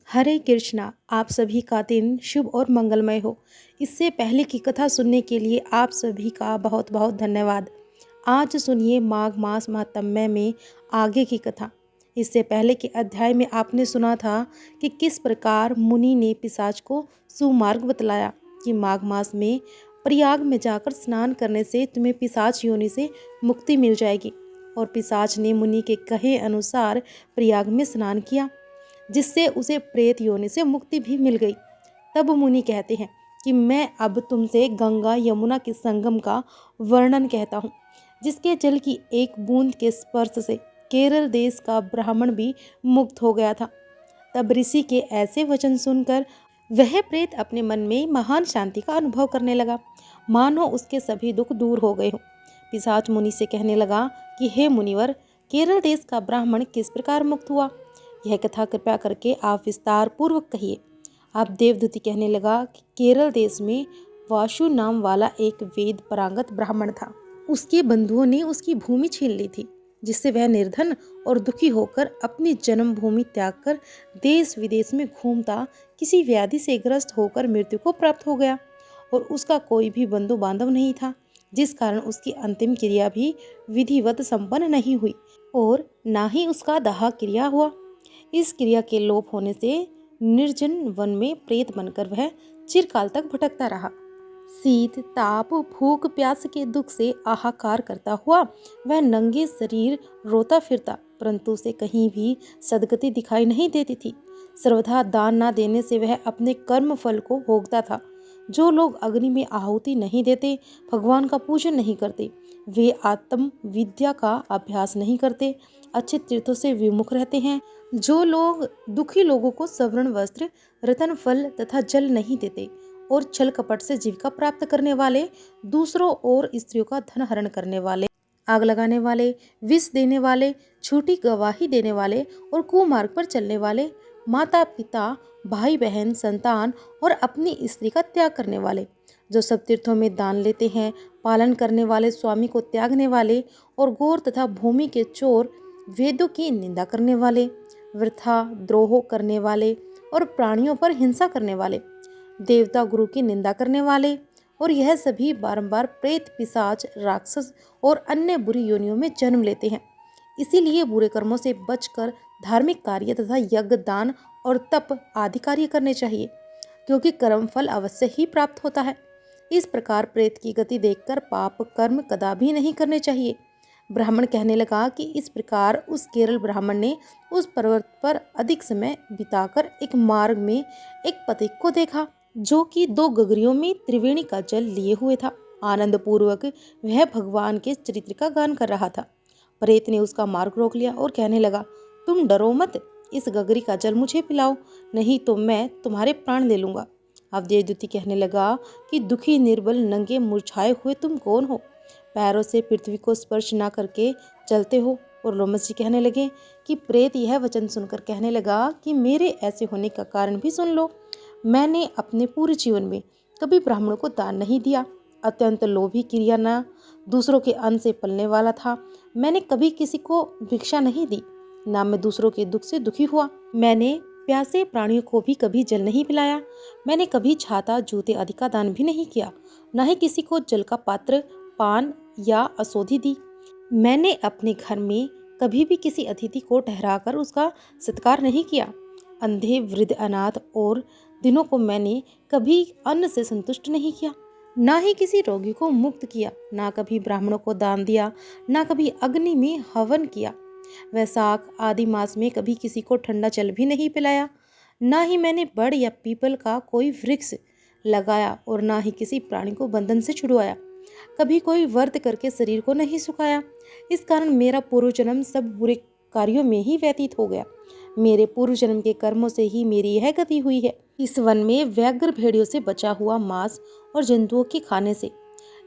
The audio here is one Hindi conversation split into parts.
हरे कृष्णा। आप सभी का दिन शुभ और मंगलमय हो। इससे पहले की कथा सुनने के लिए आप सभी का बहुत बहुत धन्यवाद। आज सुनिए माघ मास महात्म्य में आगे की कथा। इससे पहले के अध्याय में आपने सुना था कि किस प्रकार मुनि ने पिशाच को सुमार्ग बतलाया कि माघ मास में प्रयाग में जाकर स्नान करने से तुम्हें पिशाच योनि से मुक्ति मिल जाएगी। और पिशाच ने मुनि के कहे अनुसार प्रयाग में स्नान किया, जिससे उसे प्रेत योनि से मुक्ति भी मिल गई। तब मुनि कहते हैं कि मैं अब तुमसे गंगा यमुना के संगम का वर्णन कहता हूँ, जिसके जल की एक बूंद के स्पर्श से केरल देश का ब्राह्मण भी मुक्त हो गया था। तब ऋषि के ऐसे वचन सुनकर वह प्रेत अपने मन में महान शांति का अनुभव करने लगा, मानो उसके सभी दुख दूर हो गए हों। पिशाच मुनि से कहने लगा कि हे मुनिवर, केरल देश का ब्राह्मण किस प्रकार मुक्त हुआ, यह कथा कृपया करके आप विस्तार पूर्वक कहिए। आप देवदूति कहने लगा कि केरल देश में वासु नाम वाला एक वेद पारंगत ब्राह्मण था। उसके बंधुओं ने उसकी भूमि छीन ली थी, जिससे वह निर्धन और दुखी होकर अपनी जन्मभूमि त्याग कर देश विदेश में घूमता किसी व्याधि से ग्रस्त होकर मृत्यु को प्राप्त हो गया। और उसका कोई भी बंधु बांधव नहीं था, जिस कारण उसकी अंतिम क्रिया भी विधिवत संपन्न नहीं हुई और ना ही उसका दाह क्रिया हुआ। इस क्रिया के लोप होने से निर्जन वन में प्रेत बनकर वह चिरकाल तक भटकता रहा। शीत ताप भूख प्यास के दुख से आहाकार करता हुआ वह नंगे शरीर रोता फिरता, परंतु उसे कहीं भी सदगति दिखाई नहीं देती थी। सर्वथा दान न देने से वह अपने कर्म फल को भोगता था। जो लोग अग्नि में आहुति नहीं देते, भगवान का पूजन नहीं करते, वे आत्म विद्या का अभ्यास नहीं करते, अच्छे तीर्थों से विमुख रहते हैं। जो लोग दुखी लोगों को स्वर्ण वस्त्र, रतन फल तथा जल नहीं देते और छल कपट से जीविका प्राप्त करने वाले, दूसरों और स्त्रियों का धन हरण करने वाले, आग लगाने वाले, विष देने वाले, झूठी गवाही देने वाले और कुमार्ग पर चलने वाले, माता पिता भाई बहन संतान और अपनी स्त्री का त्याग करने वाले, जो सब तीर्थों में दान लेते हैं, पालन करने वाले, स्वामी को त्यागने वाले और गौर तथा भूमि के चोर, वेदों की निंदा करने वाले, वृथा द्रोह करने वाले और प्राणियों पर हिंसा करने वाले, देवता गुरु की निंदा करने वाले, और यह सभी बारंबार प्रेत पिशाच राक्षस और अन्य बुरी योनियों में जन्म लेते हैं। इसीलिए बुरे कर्मों से बचकर धार्मिक कार्य तथा यज्ञ दान और तप आदि कार्य करने चाहिए, क्योंकि कर्म फल अवश्य ही प्राप्त होता है। इस प्रकार प्रेत की गति देखकर पाप कर्म कदापि नहीं करने चाहिए। ब्राह्मण कहने लगा कि इस प्रकार उस केरल ब्राह्मण ने उस पर्वत पर अधिक समय बिताकर एक मार्ग में एक पथिक को देखा, जो कि 2 गगरियों में त्रिवेणी का जल लिए हुए था। आनंद पूर्वक वह भगवान के चरित्र का गान कर रहा था। प्रेत ने उसका मार्ग रोक लिया और कहने लगा, तुम डरो मत, इस गगरी का जल मुझे पिलाओ, नहीं तो मैं तुम्हारे प्राण ले लूंगा। अब देवदूति कहने लगा कि दुखी निर्बल नंगे मुरझाए हुए तुम कौन हो, पैरों से पृथ्वी को स्पर्श ना करके चलते हो। और लोमस जी कहने लगे कि प्रेत यह वचन सुनकर कहने लगा कि मेरे ऐसे होने का कारण भी सुन लो। मैंने अपने पूरे जीवन में कभी ब्राह्मणों को दान नहीं दिया, अत्यंत लोभी क्रिया न दूसरों के अन्न से पलने वाला था। मैंने कभी किसी को भिक्षा नहीं दी, ना मैं दूसरों के दुख से दुखी हुआ। मैंने प्यासे प्राणियों को भी कभी जल नहीं पिलाया। मैंने कभी छाता जूते आदि का दान भी नहीं किया, न ही किसी को जल का पात्र पान या औषधि दी। मैंने अपने घर में कभी भी किसी अतिथि को ठहराकर उसका सत्कार नहीं किया। अंधे वृद्ध अनाथ और दिनों को मैंने कभी अन्न से संतुष्ट नहीं किया, ना ही किसी रोगी को मुक्त किया, ना कभी ब्राह्मणों को दान दिया, ना कभी अग्नि में हवन किया। वैशाख आदि मास में कभी किसी को ठंडा जल भी नहीं पिलाया, ना ही मैंने बड़ या पीपल का कोई वृक्ष लगाया और ना ही किसी प्राणी को बंधन से छुड़वाया। कभी कोई व्रत करके शरीर को नहीं सुखाया। इस कारण मेरा पूर्व जन्म सब बुरे कार्यों में ही व्यतीत हो गया। मेरे पूर्व जन्म के कर्मों से ही मेरी यह गति हुई है। इस वन में व्याघ्र भेड़ियों से बचा हुआ मांस और जंतुओं के खाने से,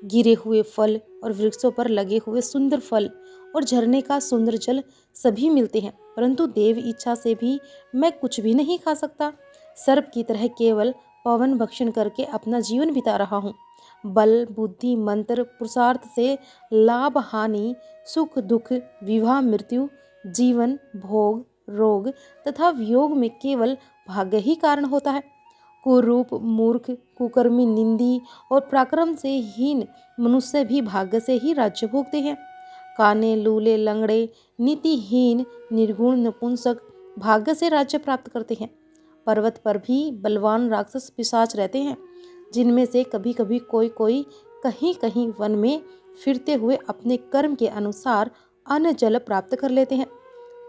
गिरे हुए फल और वृक्षों पर लगे हुए सुंदर फल और झरने का सुंदर जल सभी मिलते हैं, परंतु देव इच्छा से भी मैं कुछ भी नहीं खा सकता। सर्प की तरह केवल पवन भक्षण करके अपना जीवन बिता रहा हूँ। बल बुद्धि मंत्र पुरुषार्थ से लाभ हानि सुख दुख विवाह मृत्यु जीवन भोग रोग तथा वियोग में केवल भाग्य ही कारण होता है। कुरूप, मूर्ख, कुकर्मी, निंदी और पराक्रम से हीन मनुष्य भी भाग्य से ही राज्य भोगते हैं। काने, लूले, लंगड़े, नीतिहीन, निर्गुण, नपुंसक भाग्य से राज्य प्राप्त करते हैं। पर्वत पर भी बलवान राक्षस पिशाच रहते हैं, जिनमें से कभी कभी कोई कोई कहीं कहीं वन में फिरते हुए अपने कर्म के अनुसार अन्न जल प्राप्त कर लेते हैं।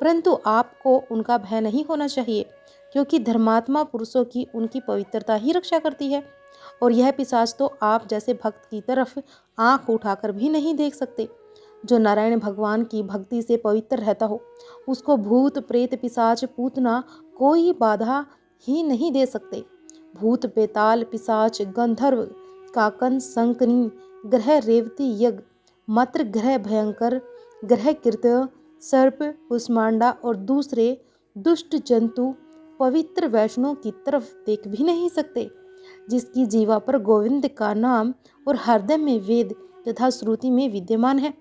परंतु आपको उनका भय नहीं होना चाहिए, क्योंकि धर्मात्मा पुरुषों की उनकी पवित्रता ही रक्षा करती है। और यह पिशाच तो आप जैसे भक्त की तरफ आंख उठाकर भी नहीं देख सकते। जो नारायण भगवान की भक्ति से पवित्र रहता हो, उसको भूत, प्रेत, पिशाच, पूतना कोई बाधा ही नहीं दे सकते। भूत, बेताल, पिशाच, गंधर्व, काकन, शंकनी, ग्रह रेवती, यज्ञ, मत्र, ग्रह भयंकर, ग्रह कृत्य, सर्प, कुष्मांडा और दूसरे दुष्ट जंतु पवित्र वैष्णव की तरफ देख भी नहीं सकते। जिसकी जीवा पर गोविंद का नाम और हृदय में वेद तथा श्रुति में विद्यमान है,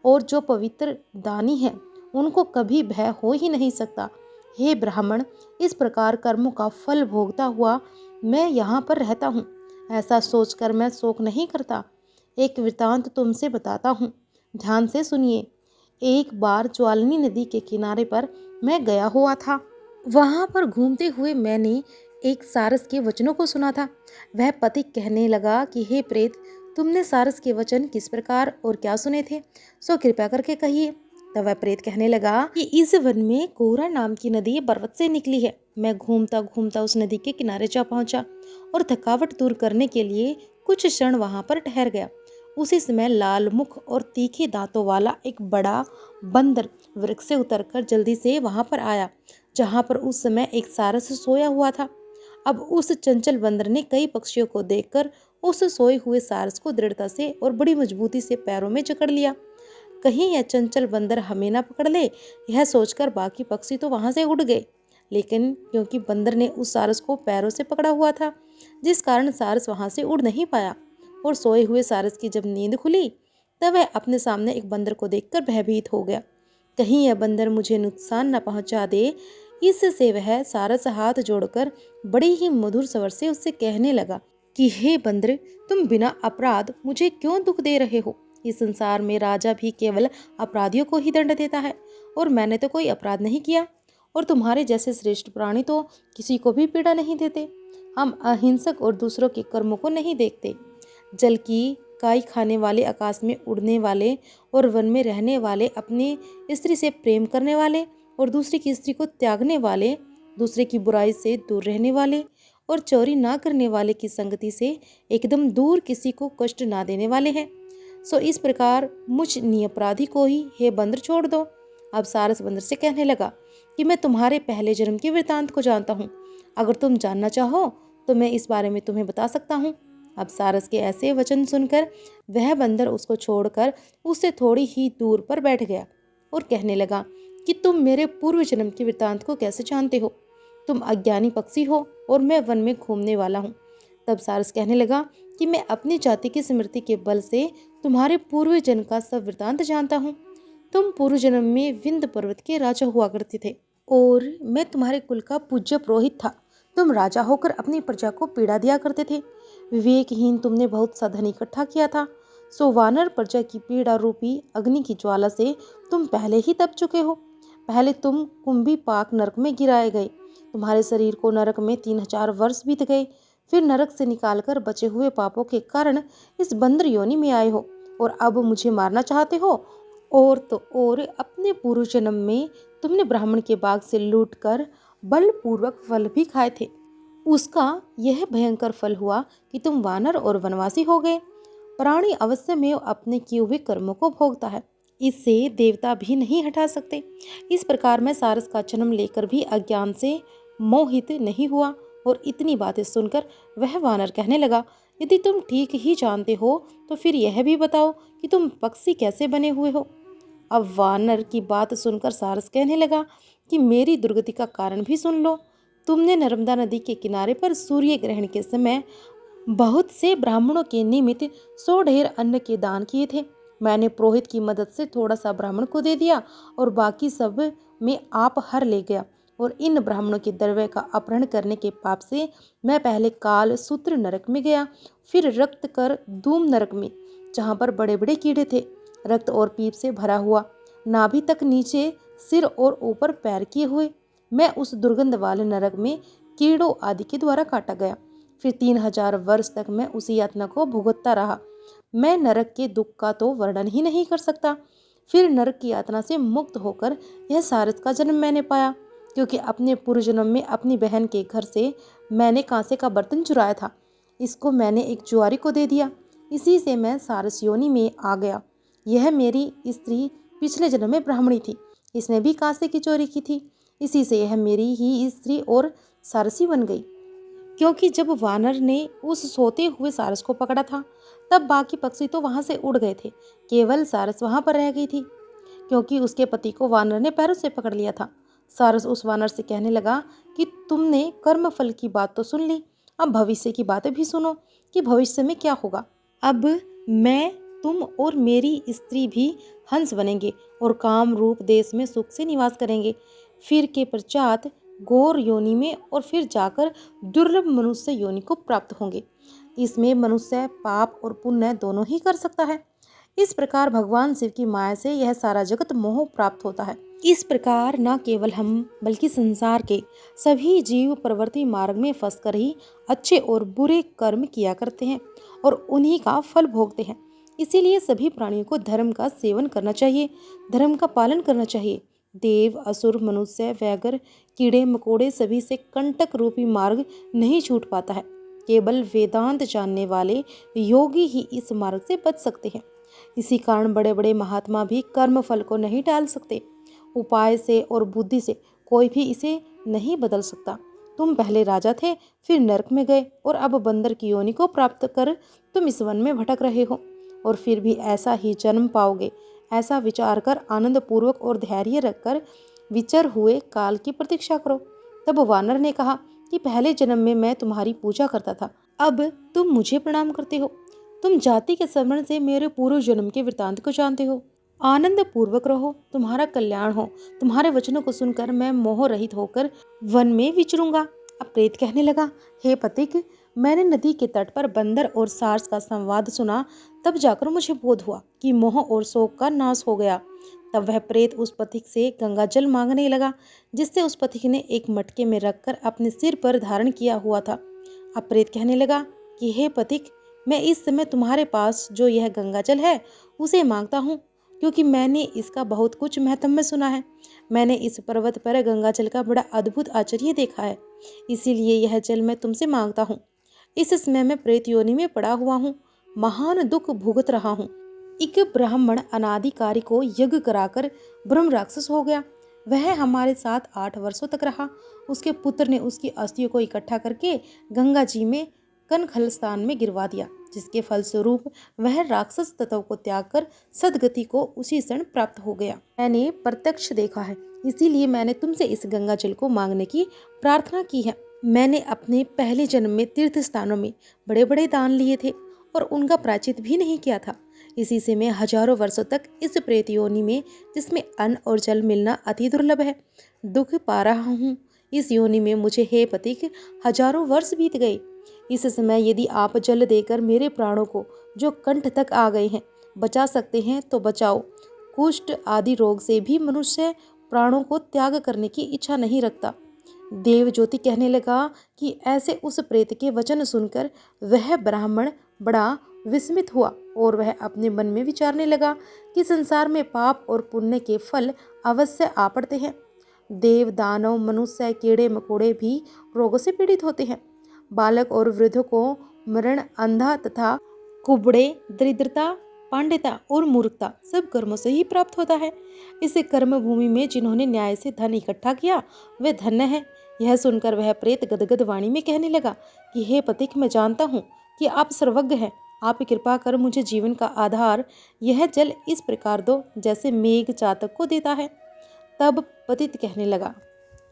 और जो पवित्र दानी है, उनको कभी भय हो ही नहीं सकता। हे ब्राह्मण, इस प्रकार कर्मों का फल भोगता हुआ मैं यहाँ पर रहता हूँ, ऐसा सोचकर मैं शोक नहीं करता। एक वृतांत तुमसे बताता हूँ, ध्यान से सुनिए। एक बार ज्वालिनी नदी के किनारे पर मैं गया हुआ था। वहाँ पर घूमते हुए मैंने एक सारस के वचनों को सुना था। वह पथिक कहने लगा कि हे प्रेत, तुमने सारस के वचन किस प्रकार और क्या सुने थे, सो कृपा करके कहिए। तब वह प्रेत कहने लगा कि इस वन में कोहरा नाम की नदी पर्वत से निकली है। मैं घूमता घूमता उस नदी के किनारे जा पहुंचा और थकावट दूर करने के लिए कुछ क्षण वहां पर ठहर गया। उसी समय लाल मुख और तीखे दांतों वाला एक बड़ा बंदर वृक्ष से उतरकर जल्दी से वहां पर आया, जहां पर उस समय एक सारस सोया हुआ था। अब उस चंचल बंदर ने कई पक्षियों को देखकर उस सोए हुए सारस को दृढ़ता से और बड़ी मजबूती से पैरों में जकड़ लिया। कहीं यह चंचल बंदर हमें ना पकड़ ले, यह सोचकर बाकी पक्षी तो वहां से उड़ गए। लेकिन क्योंकि बंदर ने उस सारस को पैरों से पकड़ा हुआ था, जिस कारण सारस वहां से उड़ नहीं पाया। और सोए हुए सारस की जब नींद खुली, तब वह अपने सामने एक बंदर को देखकर भयभीत हो गया। कहीं यह बंदर मुझे नुकसान न पहुंचा दे, इससे वह सारस हाथ जोड़कर बड़े ही मधुर स्वर से उससे कहने लगा कि हे बंदर, तुम बिना अपराध मुझे क्यों दुख दे रहे हो। इस संसार में राजा भी केवल अपराधियों को ही दंड देता है, और मैंने तो कोई अपराध नहीं किया। और तुम्हारे जैसे श्रेष्ठ प्राणी तो किसी को भी पीड़ा नहीं देते। हम अहिंसक और दूसरों के कर्मों को नहीं देखते। जल की काई खाने वाले, आकाश में उड़ने वाले और वन में रहने वाले, अपनी स्त्री से प्रेम करने वाले और दूसरी की स्त्री को त्यागने वाले, दूसरे की बुराई से दूर रहने वाले और चोरी ना करने वाले की संगति से एकदम दूर, किसी को कष्ट ना देने वाले हैं। सो इस प्रकार मुझ निरपराधी को ही हे बंदर छोड़ दो। अब सारस बंदर से कहने लगा कि मैं तुम्हारे पहले जन्म के वृतांत को जानता हूँ। अगर तुम जानना चाहो तो मैं इस बारे में तुम्हें बता सकता हूँ। अब सारस के ऐसे वचन सुनकर वह बंदर उसको छोड़कर उससे थोड़ी ही दूर पर बैठ गया और कहने लगा कि तुम मेरे पूर्व जन्म के वृतांत को कैसे जानते हो। तुम अज्ञानी पक्षी हो और मैं वन में घूमने वाला हूँ। तब सारस कहने लगा कि मैं अपनी जाति की स्मृति के बल से तुम्हारे पूर्व जन्म का सब वृतांत जानता हूँ। तुम पूर्व जन्म में विंध्य पर्वत के राजा हुआ करते थे और मैं तुम्हारे कुल का पूज्य पुरोहित था। तुम राजा होकर अपनी प्रजा को पीड़ा दिया करते थे। विवेकहीन तुमने बहुत सा धन इकट्ठा किया था। सो वानर प्रजा की पीड़ा रूपी अग्नि की ज्वाला से तुम पहले ही तप चुके हो। पहले तुम कुंभी पाक नरक में गिराए गए। तुम्हारे शरीर को नरक में 3000 वर्ष बीत गए। फिर नरक से निकालकर बचे हुए पापों के कारण इस बंदर योनि में आए हो और अब मुझे मारना चाहते हो। और तो और अपने पूर्व जन्म में तुमने ब्राह्मण के बाग से लूटकर बलपूर्वक फल भी खाए थे। उसका यह भयंकर फल हुआ कि तुम वानर और वनवासी हो गए। प्राणी अवश्य में अपने किए हुए कर्मों को भोगता है, इससे देवता भी नहीं हटा सकते। इस प्रकार मैं सारस का जन्म लेकर भी अज्ञान से मोहित नहीं हुआ। और इतनी बातें सुनकर वह वानर कहने लगा, यदि तुम ठीक ही जानते हो तो फिर यह भी बताओ कि तुम पक्षी कैसे बने हुए हो। अब वानर की बात सुनकर सारस कहने लगा कि मेरी दुर्गति का कारण भी सुन लो। तुमने नर्मदा नदी के किनारे पर सूर्य ग्रहण के समय बहुत से ब्राह्मणों के निमित्त 100 ढेर अन्न के दान किए थे। मैंने पुरोहित की मदद से थोड़ा सा ब्राह्मण को दे दिया और बाकी सब में आप हर ले गया, और इन ब्राह्मणों के द्रव्य का अपहरण करने के पाप से मैं पहले काल सूत्र नरक में गया, फिर रक्त कर धूम नरक में, जहाँ पर बड़े बड़े कीड़े थे, रक्त और पीप से भरा हुआ, नाभि तक नीचे सिर और ऊपर पैर किए हुए। मैं उस दुर्गंध वाले नरक में कीड़ों आदि के द्वारा काटा गया। फिर 3000 वर्ष तक मैं उसी यातना को भुगतता रहा। मैं नरक के दुख का तो वर्णन ही नहीं कर सकता। फिर नरक की यातना से मुक्त होकर यह सारस का जन्म मैंने पाया, क्योंकि अपने पूर्व जन्म में अपनी बहन के घर से मैंने कांसे का बर्तन चुराया था। इसको मैंने एक जुआरी को दे दिया, इसी से मैं सारस योनि में आ गया। यह मेरी स्त्री पिछले जन्म में ब्राह्मणी थी, इसने भी कांसे की चोरी की थी, इसी से यह मेरी ही स्त्री और सारसी बन गई। क्योंकि जब वानर ने उस सोते हुए सारस को पकड़ा था, तब बाकी पक्षी तो वहां से उड़ गए थे, केवल सारस वहां पर रह गई थी, क्योंकि उसके पति को वानर ने पैरों से पकड़ लिया था। सारस उस वानर से कहने लगा कि तुमने कर्म फल की बात तो सुन ली, अब भविष्य की बातें भी सुनो कि भविष्य में क्या होगा। अब मैं, तुम और मेरी स्त्री भी हंस बनेंगे और काम रूप देश में सुख से निवास करेंगे। फिर के पश्चात घोर योनि में और फिर जाकर दुर्लभ मनुष्य योनि को प्राप्त होंगे। इसमें मनुष्य पाप और पुण्य दोनों ही कर सकता है। इस प्रकार भगवान शिव की माया से यह सारा जगत मोह प्राप्त होता है। इस प्रकार न केवल हम बल्कि संसार के सभी जीव प्रवृत्ति मार्ग में फंसकर ही अच्छे और बुरे कर्म किया करते हैं और उन्हीं का फल भोगते हैं। इसीलिए सभी प्राणियों को धर्म का सेवन करना चाहिए, धर्म का पालन करना चाहिए। देव, असुर, मनुष्य, वैगर, कीड़े मकोड़े सभी से कंटक रूपी मार्ग नहीं छूट पाता है। केवल वेदांत जानने वाले योगी ही इस मार्ग से बच सकते हैं। इसी कारण बड़े बड़े महात्मा भी कर्म फल को नहीं टाल सकते। उपाय से और बुद्धि से कोई भी इसे नहीं बदल सकता। तुम पहले राजा थे, फिर नरक में गए और अब बंदर की योनि को प्राप्त कर तुम इस वन में भटक रहे हो और फिर भी ऐसा ही जन्म पाओगे। ऐसा विचार कर आनंद पूर्वक और धैर्य रखकर विचर हुए काल की प्रतीक्षा करो। तब वानर ने कहा कि पहले जन्म में मैं तुम्हारी पूजा करता था, अब तुम मुझे प्रणाम करते हो। तुम जाति के स्मरण से मेरे पूर्व जन्म के वृतांत को जानते हो। आनंद पूर्वक रहो, तुम्हारा कल्याण हो। तुम्हारे वचनों को सुनकर मैं मोह रहित होकर वन में विचरूंगा। अब प्रेत कहने लगा, हे पथिक, मैंने नदी के तट पर बंदर और सारस का संवाद सुना, तब जाकर मुझे बोध हुआ कि मोह और शोक का नाश हो गया। तब वह प्रेत उस पथिक से गंगा जल मांगने लगा, जिससे उस पथिक ने एक मटके में रखकर अपने सिर पर धारण किया हुआ था। अब प्रेत कहने लगा कि हे पथिक, मैं इस समय तुम्हारे पास जो यह गंगा जल है उसे मांगता हूँ, क्योंकि मैंने इसका बहुत कुछ महत्व सुना है। मैंने इस पर्वत पर गंगा जल का बड़ा अद्भुत आश्चर्य देखा है, इसीलिए यह जल मैं तुमसे मांगता हूँ। इस समय मैं प्रेत योनि में पड़ा हुआ हूँ, महान दुख भुगत रहा हूँ। एक ब्राह्मण अनादिकारी को यज्ञ कराकर ब्रह्म राक्षस हो गया। वह हमारे साथ 8 वर्षों तक रहा। उसके पुत्र ने उसकी अस्थियों को इकट्ठा करके गंगा जी में कनखलस्थान में गिरवा दिया, जिसके फलस्वरूप वह राक्षस तत्व को त्याग कर सदगति को उसी क्षण प्राप्त हो गया। मैंने प्रत्यक्ष देखा है, इसीलिए मैंने तुमसे इस गंगा जल को मांगने की प्रार्थना की है। मैंने अपने पहले जन्म में तीर्थ स्थानों में बड़े बड़े दान लिए थे और उनका प्रायश्चित भी नहीं किया था। इसी से मैं हजारों वर्षों तक इस प्रेत योनि में, जिसमें अन्न और जल मिलना अति दुर्लभ है, दुख पा रहा हूँ। इस योनि में मुझे हे पथिक हजारों वर्ष बीत गए। इस समय यदि आप जल देकर मेरे प्राणों को, जो कंठ तक आ गए हैं, बचा सकते हैं तो बचाओ। कुष्ठ आदि रोग से भी मनुष्य प्राणों को त्याग करने की इच्छा नहीं रखता। देव ज्योति कहने लगा कि ऐसे उस प्रेत के वचन सुनकर वह ब्राह्मण बड़ा विस्मित हुआ और वह अपने मन में विचारने लगा कि संसार में पाप और पुण्य के फल अवश्य आ पड़ते हैं। देव, दानव, मनुष्य, कीड़े मकोड़े भी रोगों से पीड़ित होते हैं। बालक और वृद्ध को मरण, अंधा तथा कुबड़े, दरिद्रता, पांडिता और मूर्खता सब कर्मों से ही प्राप्त होता है। इस कर्म भूमि में जिन्होंने न्याय से धन इकट्ठा किया वे धन्य है। यह सुनकर वह प्रेत गदगद वाणी में कहने लगा कि हे पथिक, मैं जानता हूँ कि आप सर्वज्ञ हैं। आप कृपा कर मुझे जीवन का आधार यह जल इस प्रकार दो जैसे मेघ चातक को देता है। तब पतित कहने लगा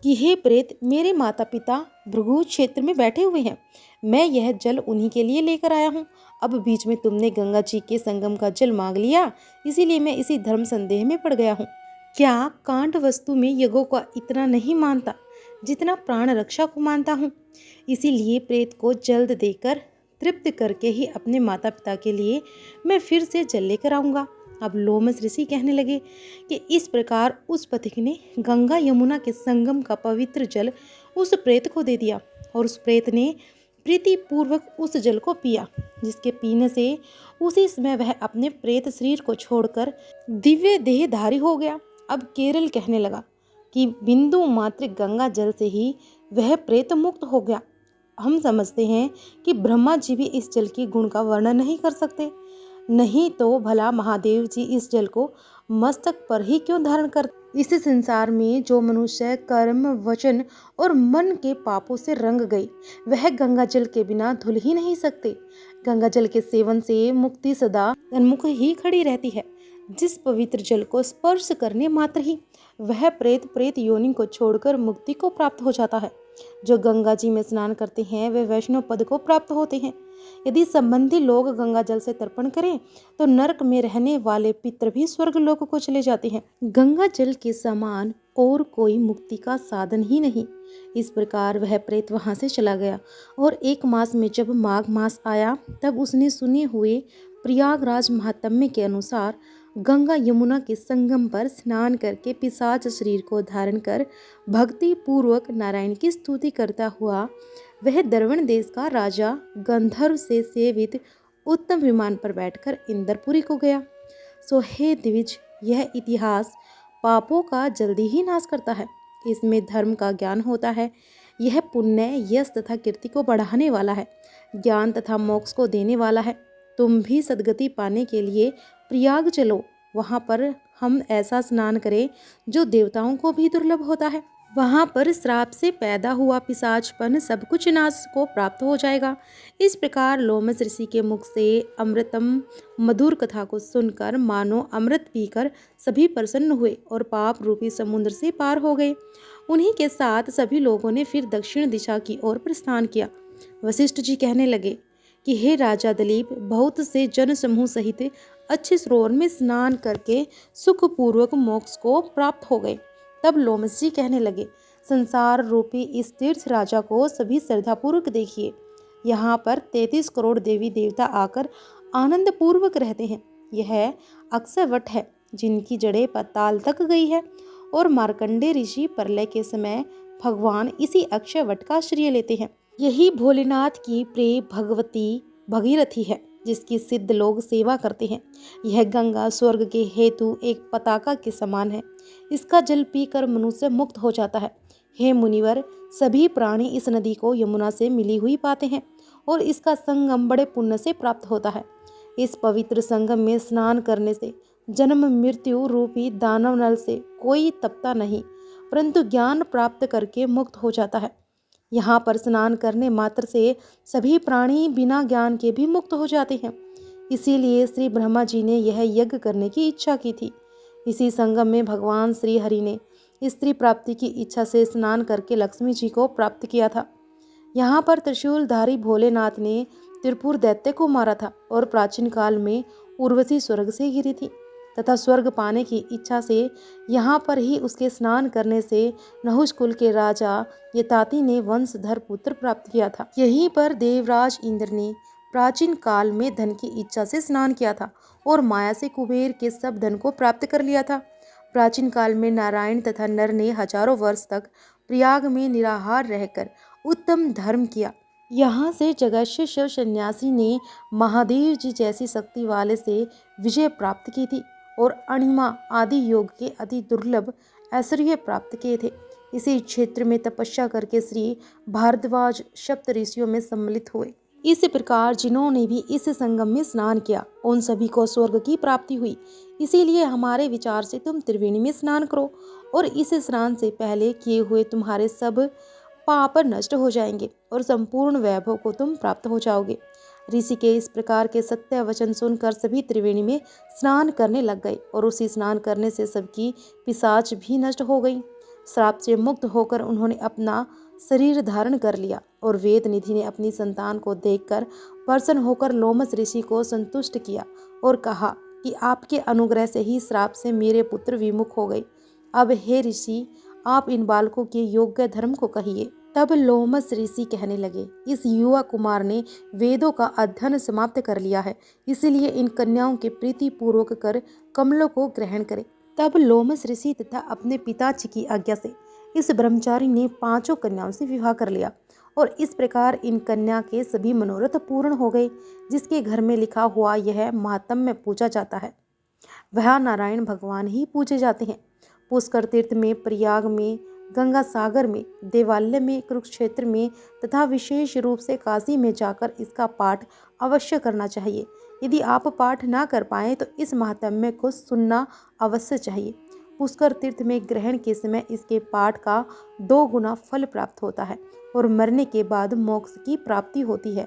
कि हे प्रेत, मेरे माता पिता भृगु क्षेत्र में बैठे हुए हैं, मैं यह जल उन्हीं के लिए लेकर आया हूँ। अब बीच में तुमने गंगा जी के संगम का जल मांग लिया, इसीलिए मैं इसी धर्म संदेह में पड़ गया हूँ। क्या कांड वस्तु में यज्ञों का इतना नहीं मानता जितना प्राण रक्षा को मानता हूँ। इसीलिए प्रेत को जल्द देकर तृप्त करके ही अपने माता पिता के लिए मैं फिर से जल लेकर आऊँगा। अब लोमस ऋषि कहने लगे कि इस प्रकार उस पथिक ने गंगा यमुना के संगम का पवित्र जल उस प्रेत को दे दिया और उस प्रेत ने प्रीतिपूर्वक उस जल को पिया, जिसके पीने से उसी समय वह अपने प्रेत शरीर को छोड़कर दिव्य देहधारी हो गया। अब केरल कहने लगा कि बिंदु मात्र गंगा जल से ही वह प्रेत मुक्त हो गया। हम समझते हैं कि ब्रह्मा जी भी इस जल के गुण का वर्णन नहीं कर सकते, नहीं तो भला महादेव जी इस जल को मस्तक पर ही क्यों धारण कर। इस संसार में जो मनुष्य कर्म वचन और मन के पापों से रंग गई, वह गंगा जल के बिना धुल ही नहीं सकते। गंगा जल के सेवन से मुक्ति सदा उन्मुख ही खड़ी रहती है। जिस पवित्र जल को स्पर्श करने मात्र ही वह प्रेत योनि को छोड़कर मुक्ति को प्राप्त हो जाता है। जो गंगा जी में स्नान करते हैं वे वैष्णव पद को प्राप्त होते हैं। यदि संबंधी लोग गंगा जल से तर्पण करें तो नरक में रहने वाले पितर भी स्वर्ग लोक को चले जाते हैं। गंगा जल के समान और कोई मुक्ति का साधन ही नहीं। इस प्रकार वह प्रेत वहां से चला गया और 1 मास में जब माघ मास आया तब उसने सुने हुए प्रयागराज महात्म्य के अनुसार गंगा यमुना के संगम पर स्नान करके पिशाच शरीर को धारण कर भक्ति पूर्वक नारायण की स्तुति करता हुआ वह दर्वण देश का राजा गंधर्व से सेवित उत्तम विमान पर बैठकर इंद्रपुरी को गया। सो हे द्विज, यह इतिहास पापों का जल्दी ही नाश करता है। इसमें धर्म का ज्ञान होता है। यह पुण्य यश तथा कीर्ति को बढ़ाने वाला है, ज्ञान तथा मोक्ष को देने वाला है। तुम भी सद्गति पाने के लिए प्रयाग चलो, वहाँ पर हम ऐसा स्नान करें जो देवताओं को भी दुर्लभ होता है। वहाँ पर श्राप से पैदा हुआ पिशाचपन सब कुछ नाश को प्राप्त हो जाएगा। इस प्रकार लोमस ऋषि के मुख से अमृतम मधुर कथा को सुनकर मानो अमृत पीकर सभी प्रसन्न हुए और पाप रूपी समुद्र से पार हो गए। उन्हीं के साथ सभी लोगों ने फिर दक्षिण दिशा की ओर प्रस्थान किया। वशिष्ठ जी कहने लगे कि हे राजा दिलीप, बहुत से जन समूह सहित अच्छे सरोवर में स्नान करके सुखपूर्वक मोक्ष को प्राप्त हो गए। तब लोमस जी कहने लगे, संसार रूपी इस तीर्थ राजा को सभी श्रद्धापूर्वक देखिए। यहाँ पर 33 करोड़ देवी देवता आकर आनंद पूर्वक रहते हैं। यह अक्षय वट है जिनकी जड़ें पाताल तक गई है और मार्कंडे ऋषि प्रलय के समय भगवान इसी अक्षय वट का आश्रय लेते हैं। यही भोलेनाथ की प्रिय भगवती भगीरथी है जिसकी सिद्ध लोग सेवा करते हैं। यह गंगा स्वर्ग के हेतु एक पताका के समान है। इसका जल पीकर मनुष्य मुक्त हो जाता है। हे मुनिवर, सभी प्राणी इस नदी को यमुना से मिली हुई पाते हैं और इसका संगम बड़े पुण्य से प्राप्त होता है। इस पवित्र संगम में स्नान करने से जन्म मृत्यु रूपी दानव नल से कोई तपता नहीं, परंतु ज्ञान प्राप्त करके मुक्त हो जाता है। यहाँ पर स्नान करने मात्र से सभी प्राणी बिना ज्ञान के भी मुक्त हो जाते हैं। इसीलिए श्री ब्रह्मा जी ने यह यज्ञ करने की इच्छा की थी। इसी संगम में भगवान श्री हरि ने स्त्री प्राप्ति की इच्छा से स्नान करके लक्ष्मी जी को प्राप्त किया था। यहाँ पर त्रिशूलधारी भोलेनाथ ने त्रिपुर दैत्य को मारा था और प्राचीन काल में उर्वशी स्वर्ग से गिरी थी तथा स्वर्ग पाने की इच्छा से यहाँ पर ही उसके स्नान करने से नहुष कुल के राजा यताति ने वंशधर पुत्र प्राप्त किया था। यहीं पर देवराज इंद्र ने प्राचीन काल में धन की इच्छा से स्नान किया था और माया से कुबेर के सब धन को प्राप्त कर लिया था। प्राचीन काल में नारायण तथा नर ने हजारों वर्ष तक प्रयाग में निराहार रहकर उत्तम धर्म किया। यहाँ से जगस्य शिव सन्यासी ने महादेव जी जैसी शक्ति वाले से विजय प्राप्त की थी और अणिमा आदि योग के अति दुर्लभ ऐश्वर्य प्राप्त किए थे। इसी क्षेत्र में तपस्या करके श्री भारद्वाज सप्त ऋषियों में सम्मिलित हुए। इस प्रकार जिन्होंने भी इस संगम में स्नान किया उन सभी को स्वर्ग की प्राप्ति हुई। इसीलिए हमारे विचार से तुम त्रिवेणी में स्नान करो और इस स्नान से पहले किए हुए तुम्हारे सब पाप नष्ट हो जाएंगे और संपूर्ण वैभव को तुम प्राप्त हो जाओगे। ऋषि के इस प्रकार के सत्य वचन सुनकर सभी त्रिवेणी में स्नान करने लग गए और उसी स्नान करने से सबकी पिशाच भी नष्ट हो गई। श्राप से मुक्त होकर उन्होंने अपना शरीर धारण कर लिया और वेद निधि ने अपनी संतान को देखकर प्रसन्न होकर लोमस ऋषि को संतुष्ट किया और कहा कि आपके अनुग्रह से ही श्राप से मेरे पुत्र विमुख हो गए। अब हे ऋषि, आप इन बालकों के योग्य धर्म को कहिए। तब लोमस ऋषि कहने लगे, इस युवा कुमार ने वेदों का अध्ययन समाप्त कर लिया है, इसलिए इन कन्याओं के प्रीति पूर्वक कर कमलों को ग्रहण करें। तब लोमस ऋषि तथा अपने पिताजी की आज्ञा से इस ब्रह्मचारी ने 5 कन्याओं से विवाह कर लिया और इस प्रकार इन कन्या के सभी मनोरथ पूर्ण हो गए। जिसके घर में लिखा हुआ यह महात्म्य में पूजा जाता है, वह नारायण भगवान ही पूजे जाते हैं। पुष्कर तीर्थ में, प्रयाग में, गंगा सागर में, देवालय में, कुरुक्षेत्र में तथा विशेष रूप से काशी में जाकर इसका पाठ अवश्य करना चाहिए। यदि आप पाठ ना कर पाएँ तो इस महात्म्य को सुनना अवश्य चाहिए। पुष्कर तीर्थ में ग्रहण के समय इसके पाठ का 2 गुना फल प्राप्त होता है और मरने के बाद मोक्ष की प्राप्ति होती है।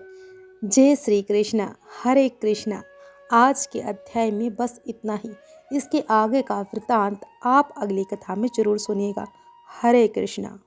जय श्री कृष्ण। हरे कृष्णा। आज के अध्याय में बस इतना ही। इसके आगे का वृतांत आप अगली कथा में जरूर सुनिएगा। हरे कृष्णा।